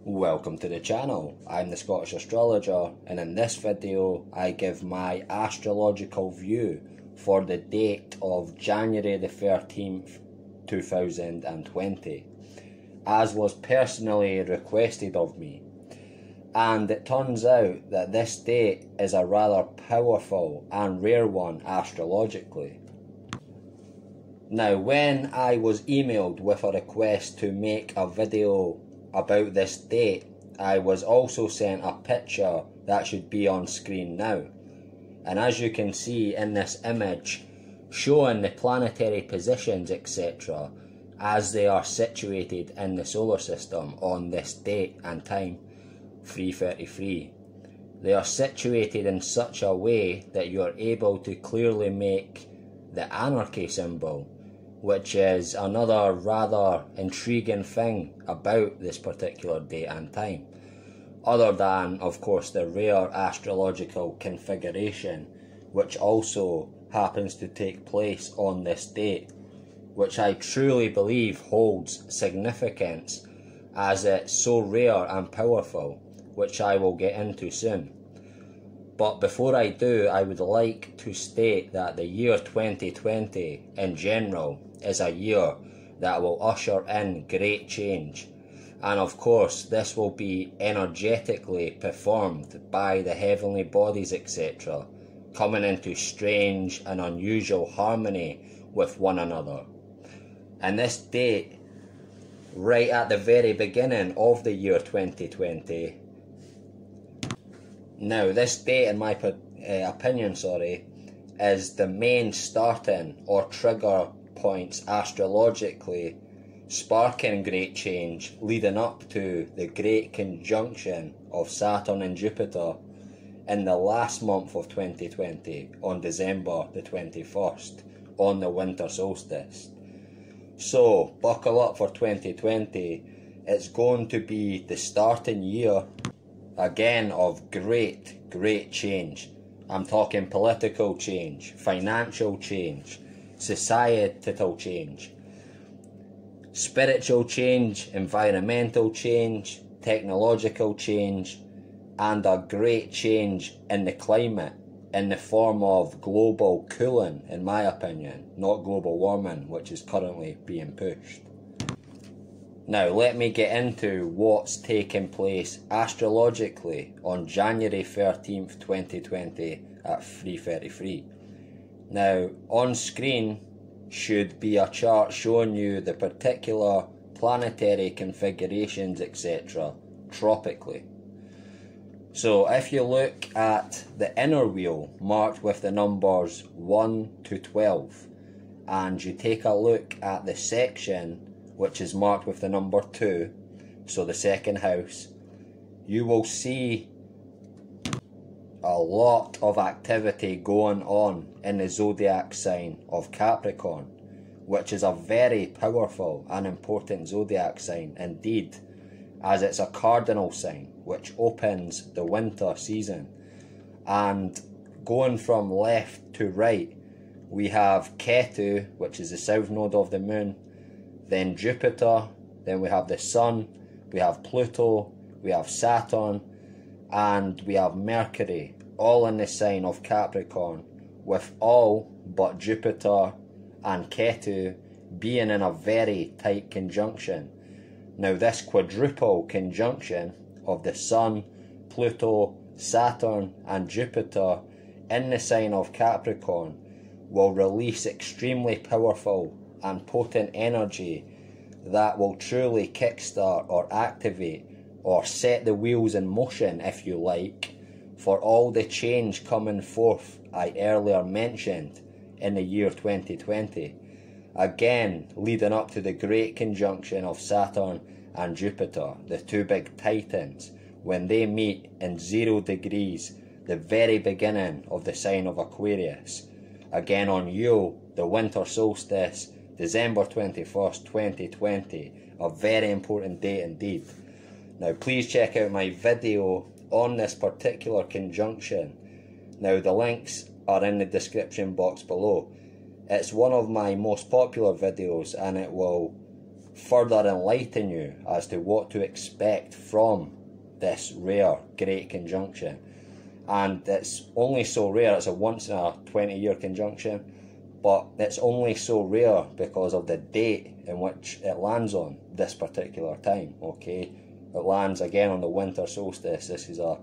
Welcome to the channel. I'm the Scottish Astrologer, and in this video I give my astrological view for the date of January the 13th 2020, as was personally requested of me. And it turns out that this date is a rather powerful and rare one astrologically. Now, when I was emailed with a request to make a video about this date, I was also sent a picture that should be on screen now. And as you can see in this image, showing the planetary positions etc. as they are situated in the solar system on this date and time, 3:33. They are situated in such a way that you are able to clearly make the anarchy symbol, which is another rather intriguing thing about this particular date and time, other than of course the rare astrological configuration which also happens to take place on this date, which I truly believe holds significance as it's so rare and powerful, which I will get into soon. But before I do, I would like to state that the year 2020 in general is a year that will usher in great change, and of course this will be energetically performed by the heavenly bodies etc. coming into strange and unusual harmony with one another. And this date, right at the very beginning of the year 2020, now this date in my opinion is the main starting or trigger points astrologically, sparking great change leading up to the great conjunction of Saturn and Jupiter in the last month of 2020 on December the 21st on the winter solstice. So buckle up for 2020. It's going to be the starting year again of great change. I'm talking political change, financial change, societal change, spiritual change, environmental change, technological change, and a great change in the climate in the form of global cooling, in my opinion, not global warming, which is currently being pushed. Now let me get into what's taking place astrologically on January 13th 2020 at 3:33. Now on screen should be a chart showing you the particular planetary configurations etc. tropically. So if you look at the inner wheel marked with the numbers 1 to 12, and you take a look at the section which is marked with the number 2, so the second house, you will see a lot of activity going on in the zodiac sign of Capricorn, which is a very powerful and important zodiac sign indeed, as it's a cardinal sign which opens the winter season. And going from left to right, we have Ketu, which is the south node of the moon, then Jupiter, then we have the Sun, we have Pluto, we have Saturn, and we have Mercury, all in the sign of Capricorn, with all but Jupiter and Ketu being in a very tight conjunction. Now this quadruple conjunction of the Sun, Pluto, Saturn and Jupiter in the sign of Capricorn will release extremely powerful and potent energy that will truly kickstart or activate or set the wheels in motion, if you like, for all the change coming forth I earlier mentioned in the year 2020, again leading up to the great conjunction of Saturn and Jupiter, the two big titans, when they meet in 0 degrees, the very beginning of the sign of Aquarius, again on Yule, the winter solstice, December 21st 2020, a very important date indeed. Now please check out my video on this particular conjunction. Now the links are in the description box below. It's one of my most popular videos, and it will further enlighten you as to what to expect from this rare great conjunction. And it's only so rare, it's a once in a 20-year conjunction, but it's only so rare because of the date in which it lands on, this particular time, okay? It lands again on the winter solstice. This is a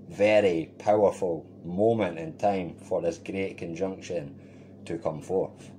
very powerful moment in time for this great conjunction to come forth.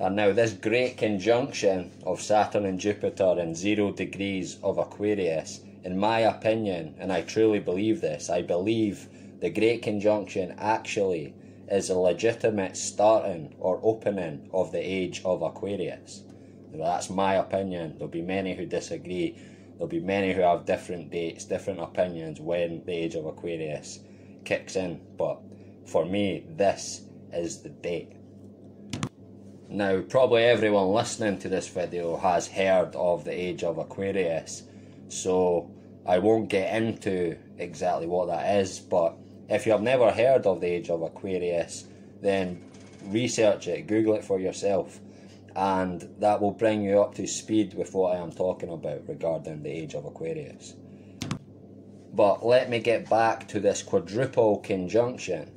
And now this great conjunction of Saturn and Jupiter in 0 degrees of Aquarius, in my opinion, and I truly believe this, I believe the great conjunction actually is a legitimate starting or opening of the age of Aquarius. That's my opinion. There'll be many who disagree. There'll be many who have different dates, different opinions when the age of Aquarius kicks in. But for me, this is the date. Now, probably everyone listening to this video has heard of the age of Aquarius, so I won't get into exactly what that is, but if you have never heard of the age of Aquarius, then research it, Google it for yourself, and that will bring you up to speed with what I am talking about regarding the age of Aquarius. But let me get back to this quadruple conjunction.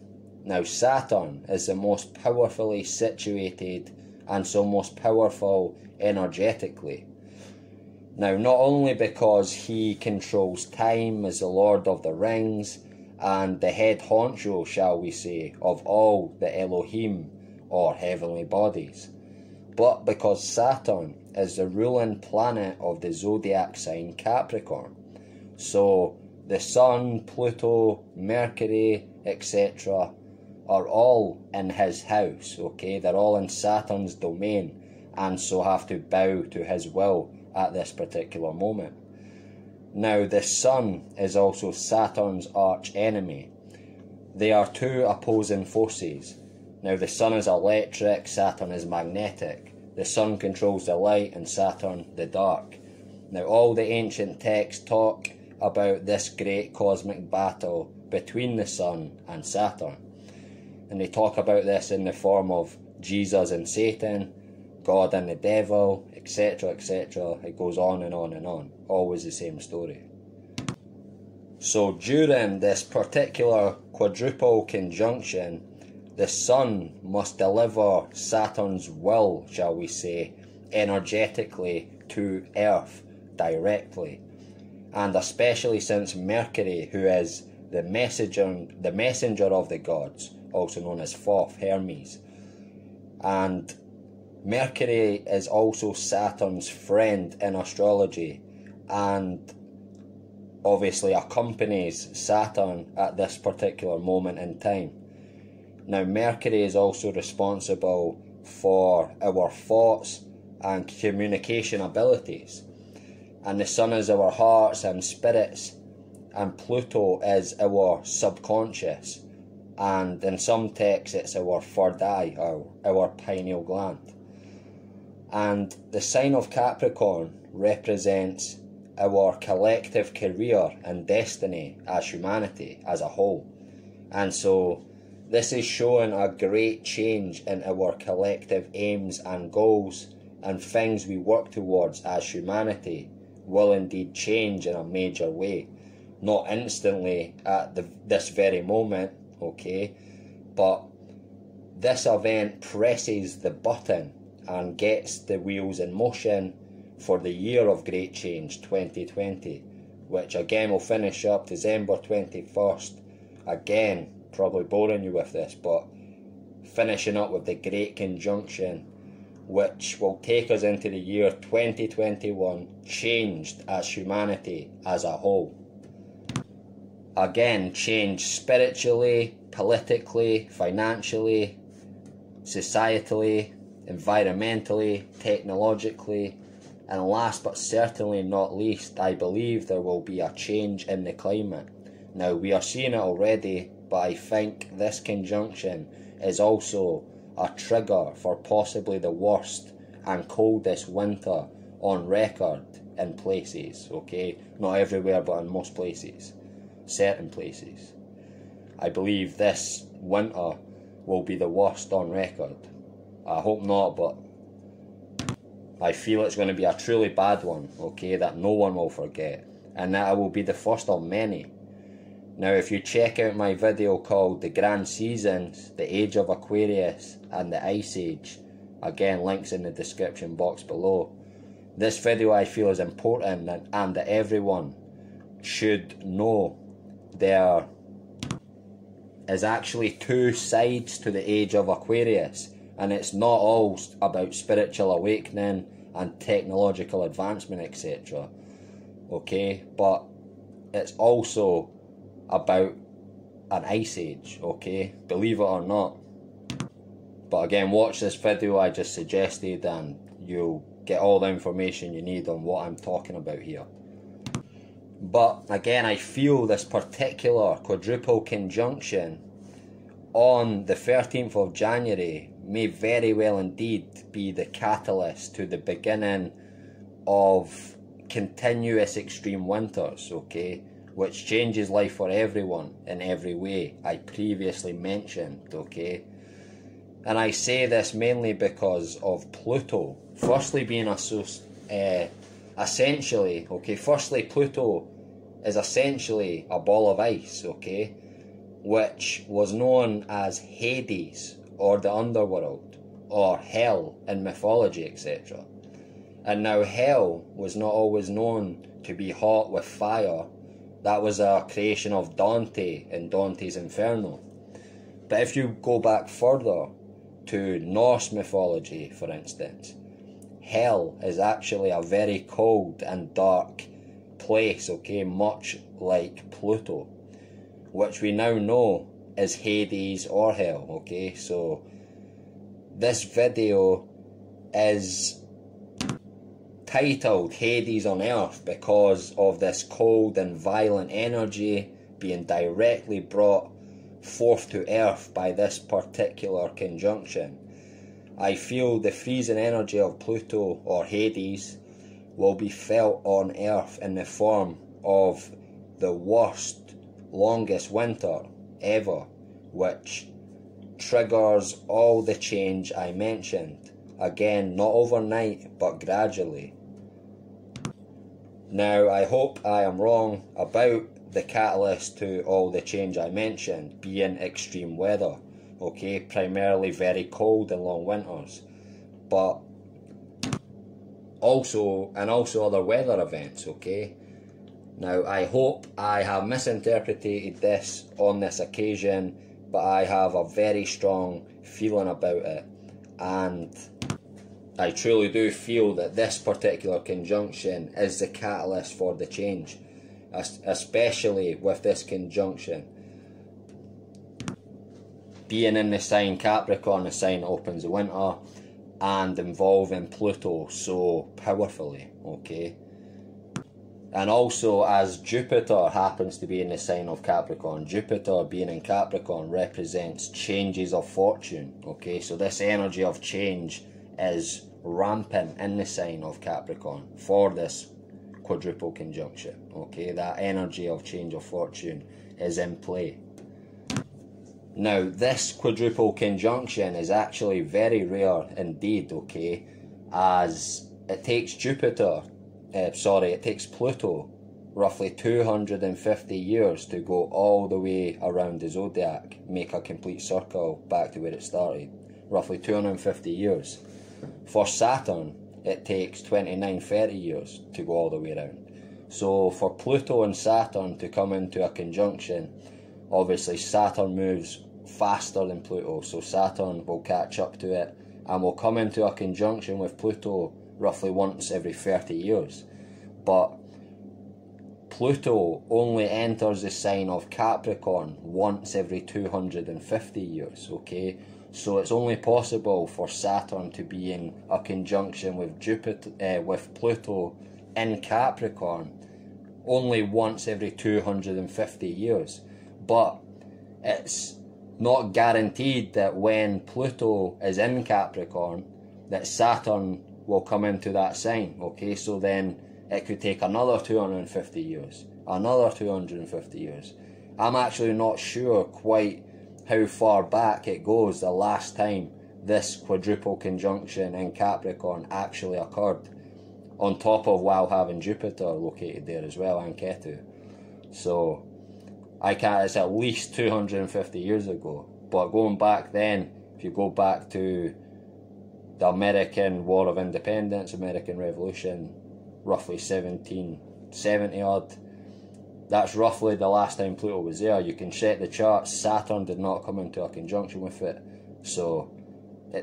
Now, Saturn is the most powerfully situated and so most powerful energetically. Now, not only because he controls time as the Lord of the Rings and the head honcho, shall we say, of all the Elohim or heavenly bodies, but because Saturn is the ruling planet of the zodiac sign Capricorn. So the Sun, Pluto, Mercury, etc. are all in his house, okay? They're all in Saturn's domain, and so have to bow to his will at this particular moment. Now, the Sun is also Saturn's arch enemy. They are two opposing forces. Now, the Sun is electric, Saturn is magnetic. The Sun controls the light and Saturn the dark. Now, all the ancient texts talk about this great cosmic battle between the Sun and Saturn. And they talk about this in the form of Jesus and Satan, God and the devil, etc, etc. It goes on and on and on. Always the same story. So during this particular quadruple conjunction, the Sun must deliver Saturn's will, shall we say, energetically to Earth directly. And especially since Mercury, who is the messenger of the gods, also known as Thoth, Hermes, and Mercury is also Saturn's friend in astrology and obviously accompanies Saturn at this particular moment in time. Now, Mercury is also responsible for our thoughts and communication abilities, and the Sun is our hearts and spirits, and Pluto is our subconscious, and in some texts it's our third eye, our pineal gland. And the sign of Capricorn represents our collective career and destiny as humanity as a whole. And so this is showing a great change in our collective aims and goals, and things we work towards as humanity will indeed change in a major way. Not instantly at this very moment, okay, but this event presses the button and gets the wheels in motion for the year of great change 2020, which again will finish up December 21st. Again, probably boring you with this, but finishing up with the great conjunction, which will take us into the year 2021 changed as humanity as a whole. Again, changed spiritually, politically, financially, societally, environmentally, technologically, and last but certainly not least, I believe there will be a change in the climate. Now, we are seeing it already, but I think this conjunction is also a trigger for possibly the worst and coldest winter on record in places, okay? Not everywhere, but in most places, certain places. I believe this winter will be the worst on record. I hope not, but I feel it's going to be a truly bad one, okay, that no one will forget, and that I will be the first of many. Now, if you check out my video called The Grand Seasons, The Age of Aquarius and the Ice Age, again, links in the description box below, this video I feel is important and that everyone should know there is actually two sides to the Age of Aquarius, and it's not all about spiritual awakening and technological advancement, etc. Okay, but it's also about an ice age, okay, believe it or not. But again, watch this video I just suggested and you'll get all the information you need on what I'm talking about here. But again, I feel this particular quadruple conjunction on the 13th of January may very well indeed be the catalyst to the beginning of continuous extreme winters, okay, which changes life for everyone in every way I previously mentioned, okay. And I say this mainly because of Pluto, firstly being essentially, okay, firstly Pluto is essentially a ball of ice, okay, which was known as Hades, or the underworld, or hell in mythology, etc. And now hell was not always known to be hot with fire. That was a creation of Dante in Dante's Inferno. But if you go back further to Norse mythology, for instance, hell is actually a very cold and dark place, okay, much like Pluto, which we now know is Hades or hell, okay. So this video is titled Hades on Earth because of this cold and violent energy being directly brought forth to Earth by this particular conjunction. I feel the freezing energy of Pluto or Hades will be felt on Earth in the form of the worst, longest winter ever, which triggers all the change I mentioned. Again, not overnight, but gradually. Now, I hope I am wrong about the catalyst to all the change I mentioned being extreme weather, okay, primarily very cold and long winters, but also other weather events, okay. Now, I hope I have misinterpreted this on this occasion, but I have a very strong feeling about it, and I truly do feel that this particular conjunction is the catalyst for the change, especially with this conjunction being in the sign Capricorn, the sign that opens the winter, and involving Pluto so powerfully, okay. And also, as Jupiter happens to be in the sign of Capricorn, Jupiter being in Capricorn represents changes of fortune, okay. So this energy of change is rampant in the sign of Capricorn for this quadruple conjunction, okay. That energy of change of fortune is in play. Now, this quadruple conjunction is actually very rare indeed, okay, as it takes it takes Pluto roughly 250 years to go all the way around the zodiac, make a complete circle back to where it started, roughly 250 years. For Saturn, it takes 30 years to go all the way around. So for Pluto and Saturn to come into a conjunction, obviously Saturn moves faster than Pluto, so Saturn will catch up to it and will come into a conjunction with Pluto roughly once every 30 years. But Pluto only enters the sign of Capricorn once every 250 years, okay? So it's only possible for Saturn to be in a conjunction with with Pluto in Capricorn only once every 250 years. But it's not guaranteed that when Pluto is in Capricorn that Saturn will come into that sign, okay? So then it could take another 250 years, another 250 years. I'm actually not sure quite how far back it goes the last time this quadruple conjunction in Capricorn actually occurred, on top of while having Jupiter located there as well, and Ketu. So it's at least 250 years ago. But going back then, if you go back to the American War of Independence, American Revolution, roughly 1770 odd, that's roughly the last time Pluto was there. You can check the charts, Saturn did not come into a conjunction with it. So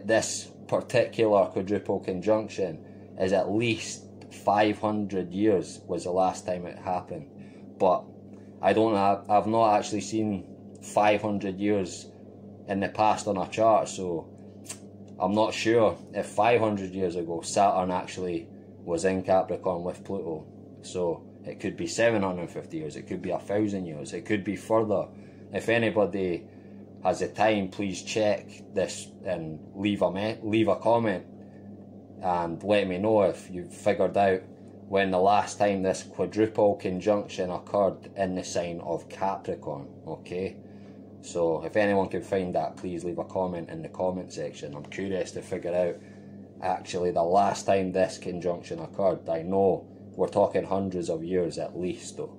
this particular quadruple conjunction is at least 500 years was the last time it happened. But I've not actually seen 500 years in the past on a chart, so I'm not sure if 500 years ago Saturn actually was in Capricorn with Pluto. So it could be 750 years, it could be 1,000 years, it could be further. If anybody has the time, please check this and leave a comment and let me know if you've figured out when the last time this quadruple conjunction occurred in the sign of Capricorn, okay? So if anyone can find that, please leave a comment in the comment section. I'm curious to figure out actually the last time this conjunction occurred. I know we're talking hundreds of years at least though.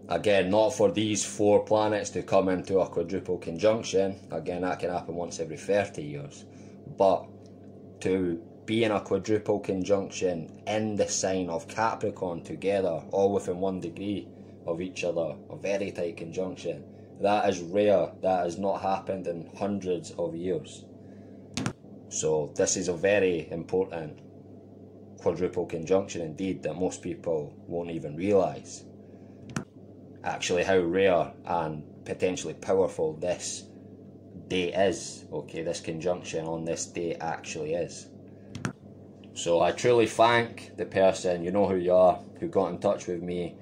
Again, not for these 4 planets to come into a quadruple conjunction. Again, that can happen once every 30 years. But to be in a quadruple conjunction in the sign of Capricorn together, all within 1 degree of each other, a very tight conjunction, that is rare. That has not happened in hundreds of years. So this is a very important quadruple conjunction indeed that most people won't even realise actually how rare and potentially powerful this day is. Okay, this conjunction on this day actually is. So I truly thank the person, you know who you are, who got in touch with me,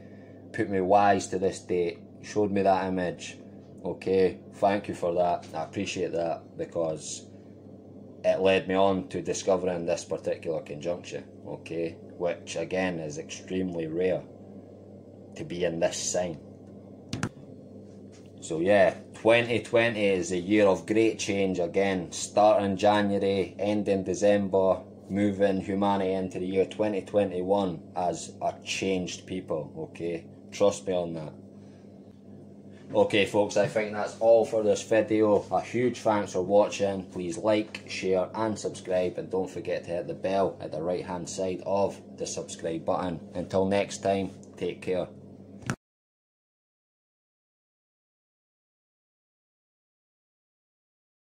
put me wise to this date, showed me that image. Okay, thank you for that. I appreciate that, because it led me on to discovering this particular conjunction, okay, which again is extremely rare to be in this sign. So yeah, 2020 is a year of great change again, starting January, ending December, moving humanity into the year 2021 as a changed people, okay? Trust me on that. Okay folks, I think that's all for this video. A huge thanks for watching. Please like, share and subscribe, and don't forget to hit the bell at the right hand side of the subscribe button. Until next time, take care.